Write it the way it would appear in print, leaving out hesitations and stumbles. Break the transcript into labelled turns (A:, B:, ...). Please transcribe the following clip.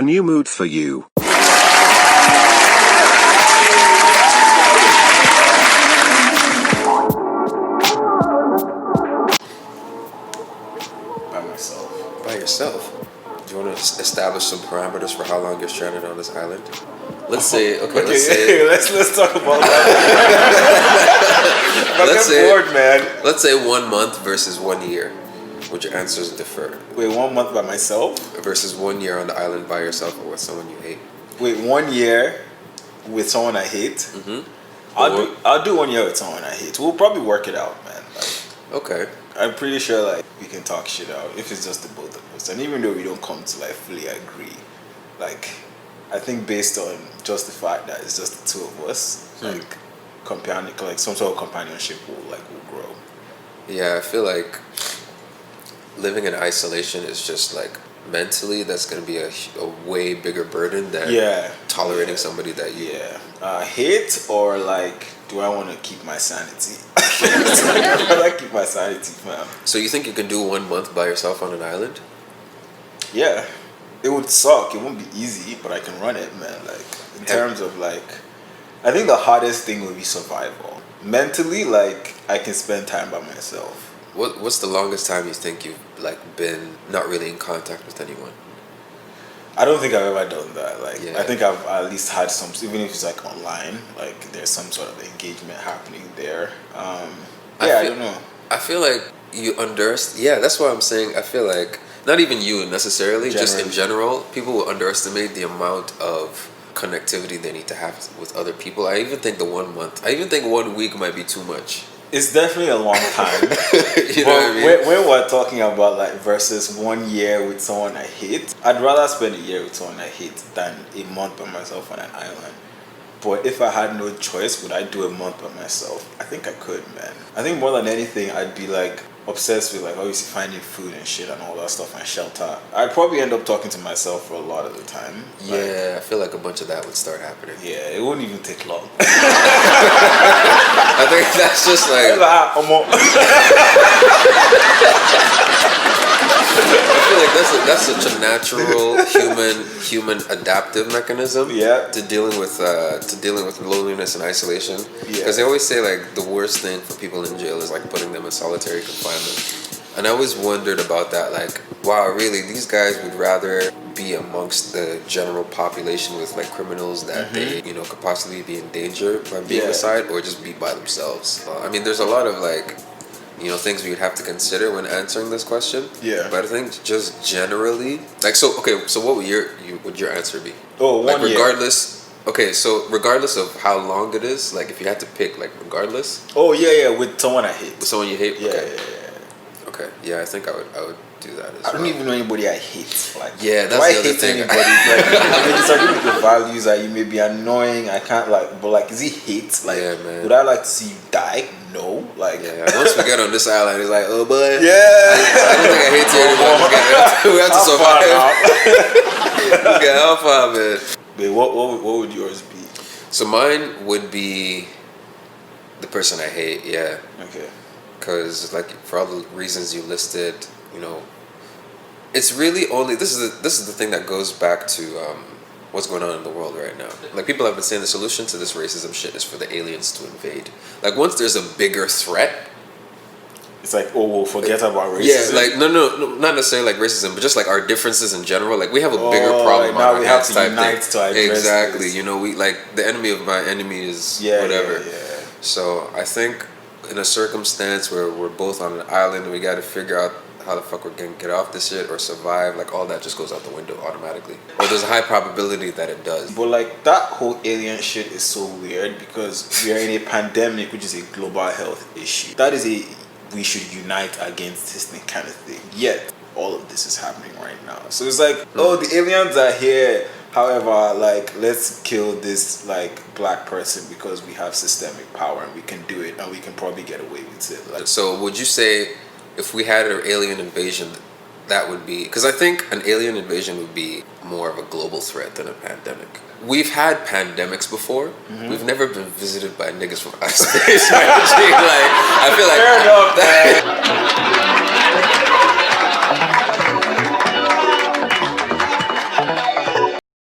A: A new mood for you.
B: By myself.
C: By yourself? Do you want to establish some parameters for how long you're stranded on this island? Let's say,
B: let's talk about that. Bored, man.
C: Let's say 1 month versus 1 year. Would your answers differ?
B: Wait, 1 month by myself?
C: Versus 1 year on the island by yourself or with someone you hate?
B: Wait, 1 year with someone I hate?
C: Mm-hmm.
B: I'll do 1 year with someone I hate. We'll probably work it out, man.
C: Okay.
B: I'm pretty sure like we can talk shit out if it's just the both of us. And even though we don't come to like fully agree, like I think based on just the fact that it's just the two of us, like some sort of companionship will grow.
C: Yeah, I feel like living in isolation is just like mentally that's going to be a way bigger burden than tolerating somebody that you
B: hate, or like do I want to keep my sanity? I like keep my sanity, man.
C: So you think you can do 1 month by yourself on an island?
B: Yeah, it would suck. It won't be easy, but I can run it, man. Like in terms of like, I think the hardest thing will be survival. Mentally, like I can spend time by myself.
C: What's the longest time you think you've like been not really in contact with anyone?
B: I don't think I've ever done that. Like I think I've at least had some, even if it's like online, like there's some sort of engagement happening there. I don't know.
C: I feel like you underestimate. Yeah, that's what I'm saying. I feel like not even you necessarily, just in general, people will underestimate the amount of connectivity they need to have with other people. I even think 1 month. I even think 1 week might be too much.
B: It's definitely a long time.
C: You know what I mean?
B: When we're talking about like versus 1 year with someone I hate, I'd rather spend a year with someone I hate than a month by myself on an island. But if I had no choice, would I do a month by myself? I think I could, man. I think more than anything, I'd be like obsessed with like obviously finding food and shit and all that stuff and shelter. I'd probably end up talking to myself for a lot of the time.
C: Yeah, I feel like a bunch of that would start happening.
B: Yeah, it wouldn't even take long.
C: I think that's just like I feel like that's such a natural human adaptive mechanism to dealing with loneliness and isolation. Because they always say like the worst thing for people in jail is like putting them in solitary confinement. And I always wondered about that, like, wow, really, these guys would rather be amongst the general population with like criminals that they, could possibly be in danger by being aside, or just be by themselves. I mean, there's a lot of like, things we would have to consider when answering this question. Yeah. But I think just generally, like, so what would your answer be?
B: Oh, 1 year.
C: Regardless. Okay, so regardless of how long it is, like if you had to pick, like regardless.
B: Oh yeah, with someone I hate.
C: With someone you hate.
B: Yeah,
C: okay. Okay. Yeah, I think I would do that as well.
B: I don't even know anybody I hate. Like,
C: yeah, that's the other thing.
B: Anybody? Like, I mean, disagree with your values. Like, you may be annoying. I can't like, but like, is he hate? Like,
C: man.
B: Would I like to see you die? No. Like,
C: once we get on this island, it's like, oh boy.
B: Yeah.
C: I don't think I hate you anymore. We have to survive. Okay, how far, man?
B: Wait, what would yours be?
C: So mine would be the person I hate. Yeah.
B: Okay.
C: Because like for all the reasons you listed, it's really only this is the thing that goes back to what's going on in the world right now. Like people have been saying the solution to this racism shit is for the aliens to invade. Like once there's a bigger threat,
B: it's like, oh, we'll forget about racism.
C: Yeah, like no, not necessarily like racism, but just like our differences in general. Like we have a bigger problem.
B: Now we have to unite to address
C: exactly.
B: this.
C: We like the enemy of my enemy is whatever. Yeah. So I think in a circumstance where we're both on an island and we got to figure out how the fuck we're gonna get off this shit or survive, like all that just goes out the window automatically. Or there's a high probability that it does.
B: But like that whole alien shit is so weird because we are in a pandemic, which is a global health issue. That is we should unite against this thing kind of thing. Yet all of this is happening right now. So it's like, oh, the aliens are here. However, like, let's kill this like black person because we have systemic power and we can do it and we can probably get away with it. Like,
C: so would you say if we had an alien invasion, that would be, because I think an alien invasion would be more of a global threat than a pandemic. We've had pandemics before. We've never been visited by niggas from outer space. I feel like
B: fair enough, man.